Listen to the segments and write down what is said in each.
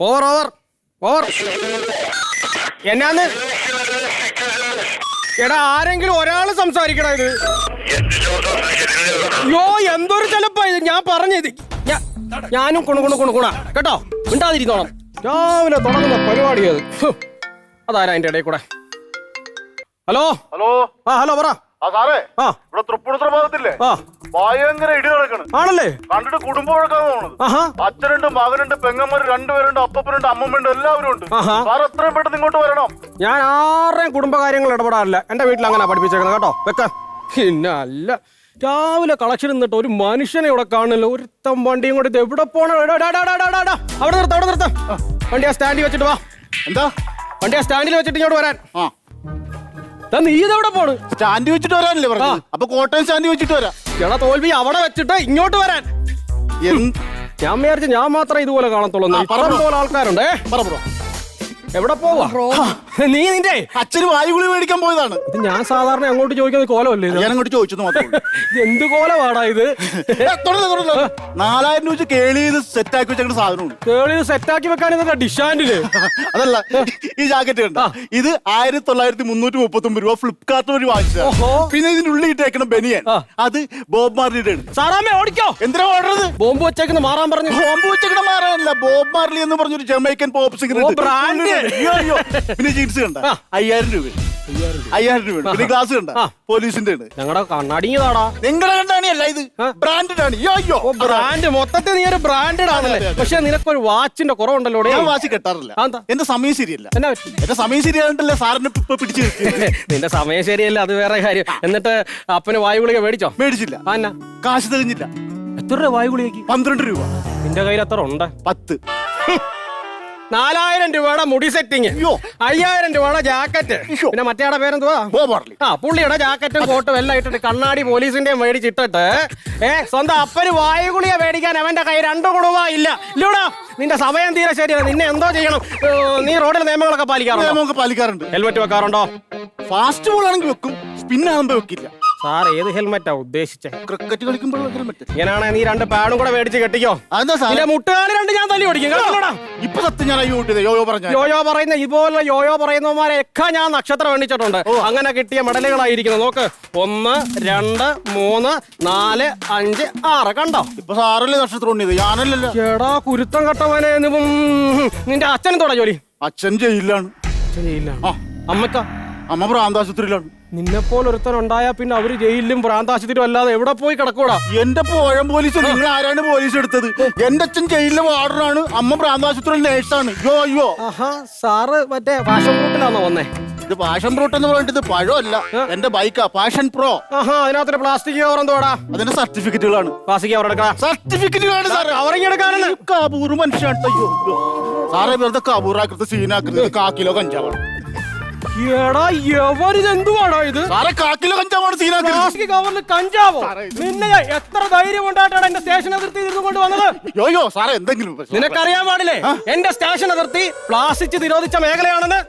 Over over over. എന്നാന്ന് എടാ ആരെങ്കിലും ഒരാള് സംസാരിക്കണ ഇത്. യോ എന്തൊരു ചെലപ്പാ ഇത്. ഞാൻ പറഞ്ഞത് ഞാനും കുണുകൂടാ കേട്ടോ. മിണ്ടാതിരുന്നോണം. രാവിലെ തുടങ്ങുന്ന പരിപാടിയത്. അതാരാ അതിന്റെ ഇടയിൽ കൂടെ. Hello hello. ആ ഹലോ പറ. സാറേ, ആ ഇവിടെ തൃപ്പൂണിത്തുറ ഭാഗത്തില്ലേ ഭയങ്കര ഇടി നടക്കണ്. ആണല്ലേ? കണ്ടിട്ട് കുടുംബം വഴക്കാന്ന് തോന്നുന്നത്. അച്ഛനുണ്ട്, മകനുണ്ട്, പെങ്ങന്മാര് രണ്ടുപേരുണ്ട്, അപ്പനുണ്ട്, അമ്മമ്മയുണ്ട്, എല്ലാവരും ഉണ്ട്. സാർ എത്രയും പെട്ടെന്ന് ഇങ്ങോട്ട് വരണം. ഞാൻ ആരുടെയും കുടുംബകാര്യങ്ങൾ ഇടപെടാറില്ല. എന്റെ വീട്ടിൽ അങ്ങനെ പഠിപ്പിച്ചേക്കുന്നത് കേട്ടോ. വെക്ക. പിന്നെ അല്ല രാവിലെ കളക്ഷൻ നിന്നിട്ട് ഒരു മനുഷ്യനെ ഇവിടെ കാണില്ല. ഒരുത്തം വണ്ടിയും കൂടെ എവിടെ പോണ. അവിടെ നിർത്താം. വണ്ടി ആ സ്റ്റാൻഡിൽ വെച്ചിട്ട് വാ. എന്താ? വണ്ടി ആ സ്റ്റാൻഡിൽ വെച്ചിട്ട് ഇങ്ങോട്ട് വരാൻ. നീ ഇതെവിടെ പോണ്? സ്റ്റാൻഡ് വെച്ചിട്ട് വരാനല്ലേ പറഞ്ഞു? അപ്പൊ കോട്ടയം സ്റ്റാൻഡ് വെച്ചിട്ട് വരാം. എടാ തോൽവി അവിടെ വെച്ചിട്ട് ഇങ്ങോട്ട് വരാൻ. ഞാൻ വിചാരിച്ചു ഞാൻ മാത്രമേ ഇതുപോലെ കാണത്തുള്ളൂ. പോലെ ആൾക്കാരുണ്ട്. എവിടെ പോവാ നീ? നിന്റെ അച്ഛന് വായുകുളി മേടിക്കാൻ പോയതാണ്. ഇത് ഞാൻ സാധാരണ അങ്ങോട്ട് ചോദിക്കുന്ന കോലമല്ലേ? ഞാൻ അങ്ങോട്ട് ചോദിച്ചത് മാത്രമേ. ഇത് എന്ത് കോലമാടാ ഇത്? 4000 രൂപ കേളി സെറ്റാക്കി വെച്ച സാധനമാണ്. കേളി സെറ്റാക്കി വെക്കാൻ ഡിഷാൻഡില്. അതല്ല, ഈ ജാക്കറ്റ് കണ്ട, ഇത് 1939 രൂപ ഫ്ലിപ്കാർട്ട് വഴി വാങ്ങിച്ചത്. പിന്നെ ഇതിന്റെ ഉള്ളിൽ ഇട്ടേക്കണം ബനിയൻ, അത് ബോബ് മാർലിയുടെ ആണ്. സാറാമ്മ ഓടിക്കോ. എന്തിനാ ഓടുന്നത്? ബോംബ് വെച്ചേക്കുന്ന മാറാൻ പറഞ്ഞു. ബോംബ് വെച്ചേക്കണ മാറാനല്ല, ബോബ് മാർലി എന്ന് പറഞ്ഞൊരു ജമൈക്കൻ പോപ്പ് സിംഗർ. പിന്നെ ജീൻസ് കണ്ട 5000 രൂപ. 5000 രൂപ. പിന്നെ ഗ്ലാസ് കണ്ട പോലീസിന്റെ ആണ്. ഞങ്ങളുടെ കണ്ണാടിയതാടാ. നിങ്ങളുടെ കണ്ണാടിയല്ല, ഇത് ബ്രാൻഡഡ് ആണ്. ബ്രാൻഡ് മൊത്തത്തിൽ നീ ഒരു ബ്രാൻഡഡ് ആണല്ലേ. പക്ഷെ നിനക്കൊരു വാച്ചിന്റെ കുറവുണ്ടല്ലോ. ഞാൻ വാച്ച് കെട്ടാറില്ല. എന്റെ സമയം ശരിയല്ല. എന്റെ സമയം ശരിയായിട്ടല്ലേ സാറിനെ ഇപ്പൊ പിടിച്ചു. നിന്റെ സമയം ശരിയല്ല, അത് വേറെ കാര്യം. എന്നിട്ട് അപ്പന് വായുഗുളിക മേടിച്ചോ? മേടിച്ചില്ല. കാശ് തെളിഞ്ഞില്ല. എത്ര രൂപ വായുഗുളികക്ക്? 12 രൂപ. നിന്റെ കയ്യിൽ എത്ര ഉണ്ട്? 10. 4000 രൂപയുടെ മുടി സെറ്റിങ്, 5000 രൂപയുടെ ജാക്കറ്റ്. പിന്നെ മറ്റേടെ പേരെന്തുവാ? പുള്ളിയുടെ ജാക്കറ്റും കോട്ടും എല്ലാം ഇട്ടിട്ട് കണ്ണാടി പോലീസിന്റെയും മേടിച്ചിട്ടിട്ട് സ്വന്തം അപ്പന് വായുഗുളിക മേടിക്കാൻ അവന്റെ കൈ 2 കുടുംബ ഇല്ല. ഇല്ലൂടാ, നിന്റെ സമയം തീരെ ശരിയാണ്. നിന്നെ എന്തോ ചെയ്യണം. നീ റോഡിൽ നിയമങ്ങളൊക്കെ പാലിക്കാറുണ്ട്? ഹെൽമെറ്റ് വെക്കാറുണ്ടോ? ഫാസ്റ്റ് ബോൾ ആണെങ്കിൽ വെക്കും, സ്പിൻ ആകുമ്പോ വെക്കില്ല. സാർ ഏത് ഹെൽമെറ്റാ ഉദ്ദേശിച്ചേ? Cricket കളിക്കുമ്പോഴുള്ള helmet. ഇങ്ങനെയാണെ നീ 2 പാഡും കൂടെ മേടിച്ച് കെട്ടിക്കോ. മുട്ടുകാല് 2 ഞാൻ തല്ലി ഓടിക്കും. ഇപ്പൊ സത്യം ഞാൻ യോയോ പറയുന്ന ഇതുപോലെ യോയോ പറയുന്നവന്മാരെയൊക്കെ ഞാൻ നക്ഷത്രം എണ്ണിച്ചിട്ടുണ്ട്. അങ്ങനെ കിട്ടിയ മെഡലുകളായിരിക്കുന്നത്. നോക്ക്, 1 2 3 4 5 6. കണ്ടോ? ഇപ്പൊ സാറല്ലേ നക്ഷത്രം ഉണ്ണിയത്, ഞാനല്ലല്ലോ. ചേടാ കുരുത്തം കട്ടവനെ. നിന്റെ അച്ഛനും തോടാ ജോലി? അച്ഛൻ ജയിലിലാണ്. അമ്മക്ക? അമ്മ ഭ്രാന്താശുപത്രിയിലാണ്. നിന്നെപ്പോലെ ഒരുത്തനുണ്ടായാ പിന്നെ അവര് ജയിലിലും ഭ്രാന്താശുപത്രിയും അല്ലാതെ എവിടെ പോയി കിടക്കൂടാ? എന്റെ പോഴം പോലീസ്. നിങ്ങൾ ആരാണ് പോലീസ് എടുത്തത്? എന്റെ അച്ഛൻ ജയിലിലെ വാർഡനാണ്, അമ്മ ഭ്രാന്താശുപത്രിയിൽ നേഴ്സാണ്. അയ്യോ. സാറ് മറ്റേ പാഷൻ ഫ്രൂട്ടിലാണോ വന്നേ? ഇത് പാഷൻ ഫ്രൂട്ട് എന്ന് പറഞ്ഞിട്ട് പഴമല്ല, എന്റെ ബൈക്കാ, പാഷൻ പ്രോ. അതിനകത്തൊരു പ്ലാസ്റ്റിക് കവർ എന്തോടാ? അതിന്റെ സർട്ടിഫിക്കറ്റുകളാണ്. പ്ലാസ്റ്റിക് കവർ എടുക്കാം. സർട്ടിഫിക്കറ്റുകളാണ് സാർ. കവറിങ് എടുക്കാനല്ല. കാബൂർ മനുഷ്യൻ. അയ്യോ സാറേ, വെറുതെ കാബൂറാക്കരുത്, സീനാക്കരുത്. 1 കിലോ കഞ്ചാവാണ്. എന്തുവാണോ ഇത്? കാക്കിലോ കഞ്ചാവാണ് പ്ലാസ്റ്റിക് കവറിൽ കഞ്ചാവോ? നിന്നെ എത്ര ധൈര്യം കൊണ്ടായിട്ടാണ് എന്റെ സ്റ്റേഷൻ അതിർത്തി കൊണ്ട് വന്നത്? യോയോ സാറേ, എന്തെങ്കിലും നിനക്കറിയാൻ പാടില്ലേ എന്റെ സ്റ്റേഷൻ അതിർത്തി പ്ലാസ്റ്റിക് നിരോധിച്ച മേഖലയാണെന്ന്?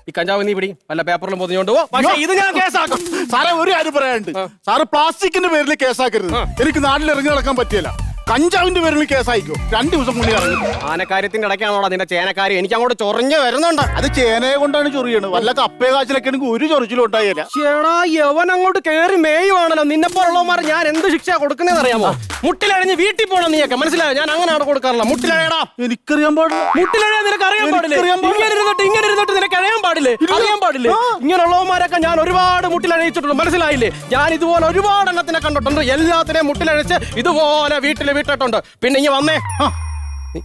ഈ കഞ്ചാവ് നീ പിടി, വല്ല പേപ്പറിലും പൊതിഞ്ഞോണ്ട് പോ. പക്ഷേ ഇത് ഞാൻ കേസാക്കും. സാറേ, ഒരു കാര്യം പറയാനുണ്ട്. സാറ് പ്ലാസ്റ്റിക്കിന്റെ പേരിൽ കേസാക്കരുത്. എനിക്ക് നാട്ടിൽ ഇറങ്ങി നടക്കാൻ പറ്റിയല്ല. കഞ്ചാവിന്റെ പേരിൽ കേസായിക്കോ, 2 ദിവസം മുന്നേ ഇറങ്ങി. ആനക്കാര്യത്തിന്റെ ഇടയ്ക്കാണോടാ നിന്റെ ചേനക്കാരി? എനിക്ക് അങ്ങോട്ട് ചൊറിഞ്ഞ് വരുന്നുണ്ട്. അത് ചേനയെ കൊണ്ടാണ് ചൊറിയണത്. വല്ല കപ്പേ കാച്ചിലൊക്കെ എനിക്ക് ഒരു ചൊറിച്ചിലും ഉണ്ടായില്ല. ചേടാ, യവൻ അങ്ങോട്ട് കേറി മേയുവാണല്ലോ. നിന്നെപ്പോലുള്ളവന്മാർ ഞാൻ എന്ത് ശിക്ഷ കൊടുക്കുന്നതെന്ന് അറിയാമോ? മുട്ടിലഴിഞ്ഞ് വീട്ടിൽ പോകണം. നീയൊക്കെ മനസ്സിലായോ? ഞാൻ അങ്ങനെയാണ് കൊടുക്കാറില്ല. മുട്ടിലഴയടാ. എനിക്കറിയാൻ പാടില്ല. മുട്ടിലഴയാ നിനക്ക് അറിയാൻ പാടില്ലേ? ഇങ്ങനെ ഇരുന്നിട്ട് നിനക്ക് അറിയാൻ പാടില്ലേ? അറിയാൻ പാടില്ലേ? ഇങ്ങനെയുള്ളവന്മാരൊക്കെ ഞാൻ ഒരുപാട് മുട്ടിലഴിച്ചിട്ടുണ്ട്. മനസ്സിലായില്ലേ? ഞാൻ ഇതുപോലെ ഒരുപാട് എണ്ണത്തിനെ കണ്ടിട്ടുണ്ട്. എല്ലാത്തിനെയും മുട്ടിലഴിച്ച് ഇതുപോലെ വീട്ടിൽ വിട്ടിട്ടുണ്ട്. പിന്നെ ഇനി വന്നേ.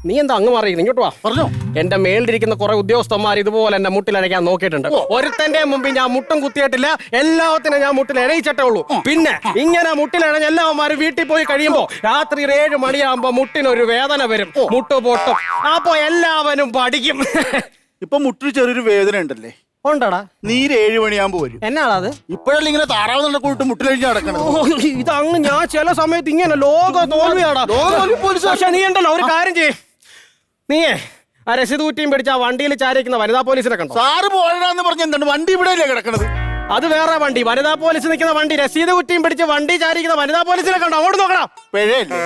നീ എന്താ അങ്ങ് മാറിയിരിക്കുന്നു? ഇങ്ങോട്ട് വാ. പറഞ്ഞോ. എന്റെ മേളിലിരിക്കുന്ന കുറെ ഉദ്യോഗസ്ഥന്മാർ ഇതുപോലെ എന്റെ മുട്ടിലഴയ്ക്കാൻ നോക്കിയിട്ടുണ്ട്. ഒരുത്തന്റെ മുമ്പിൽ ഞാൻ മുട്ടും കുത്തിയിട്ടില്ല. എല്ലാത്തിനും ഞാൻ മുട്ടിൽ ഇഴയിച്ചിട്ടേ ഉള്ളൂ. പിന്നെ ഇങ്ങനെ മുട്ടിലഴഞ്ഞ എല്ലാവന്മാരും വീട്ടിൽ പോയി കഴിയുമ്പോ രാത്രി 7 മണിയാകുമ്പോ മുട്ടിനൊരു വേദന വരും, മുട്ട് പൊട്ടും. അപ്പൊ എല്ലാവരും പഠിക്കും. ഇപ്പൊ മുട്ടിൽ ചെറിയൊരു വേദന ഉണ്ടല്ലേ? ഉണ്ടടാ. നീര് 7 മണിയാകുമ്പോ വരും. എന്നാടാ അത്? ഇപ്പോഴല്ലേ ഇങ്ങനെ താറാവ് നല്ല കൂട്ട് മുട്ടിലഴിഞ്ഞ് നടക്കണം. ഇതങ്ങ് ഞാൻ ചില സമയത്ത് ഇങ്ങനെ ലോക തോൽവിയാടാ. പക്ഷെ നീ ഉണ്ടല്ലോ ഒരു കാര്യം ചെയ്യേ, നീയേ ആ രസീത് കുറ്റിയും പിടിച്ച് ആ വണ്ടിയിൽ ചാരിക്കുന്ന വനിതാ പോലീസിനെ കണ്ടോ? സാറ് പോഴാന്ന് പറഞ്ഞ എന്താണ് വണ്ടി ഇവിടെയല്ലേ കിടക്കണത്? അത് വേറെ വണ്ടി, വനിതാ പോലീസ് നിൽക്കുന്ന വണ്ടി. രസീത് കുറ്റിയും പിടിച്ച് വണ്ടി ചാരിക്കുന്ന വനിതാ പോലീസിനെ കണ്ടോ? അങ്ങോട്ട് നോക്കണം. പിഴയല്ലേ?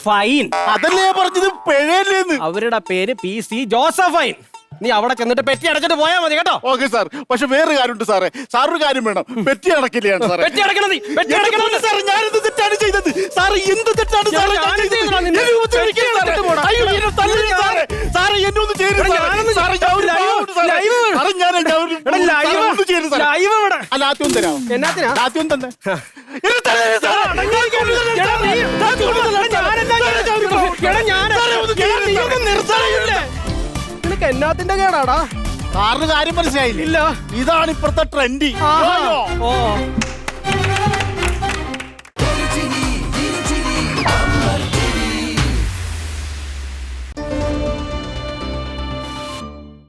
ഫൈൻ. അതല്ലേ പറഞ്ഞത്, പിഴയല്ലേന്ന്. അവരുടെ പേര് PC ജോസഫൈൻ. നീ അവിടെ ചെന്നിട്ട് പെറ്റി അടച്ചിട്ട് പോയാ മതി കേട്ടോ. Okay sir. പക്ഷെ വേറെ കാര്യമുണ്ട് സാറേ. സാറൊരു കാര്യം വേണം, പെറ്റി അടക്കില്ലാണ് സാറേ. പെറ്റി അടക്കണം നീ. പെറ്റി അടക്കണം സാർ. ഞാനെന്ത് തെറ്റാണ് ചെയ്തത് സാറ്? എന്ത് തെറ്റാണ് സാറേ ഞാൻ ചെയ്തത്? അയ്യോ, എന്നെ തല്ലരുത് സാറേ. സാറേ എന്നെ ഒന്ന് ചെയ്യരുത് സാറേ. സാറേ ഞാൻ ഒരു പാവമുണ്ട് സാറേ. സാറേ ഒന്നും ചെയ്യരുത് സാറേ. അല്ല ആദ്യം തരാമോ? എന്നാത്തിനാ? ആദ്യം തന്നെ എന്നെ തല്ലരുത് സാറേ. നിനക്ക് എന്നാത്തിന്റെ കേടാടാ? സാറിന് കാര്യം മനസ്സിലായില്ല. ഇല്ല. ഇതാണ് ഇപ്പഴത്തെ ട്രെൻഡ്. ഓ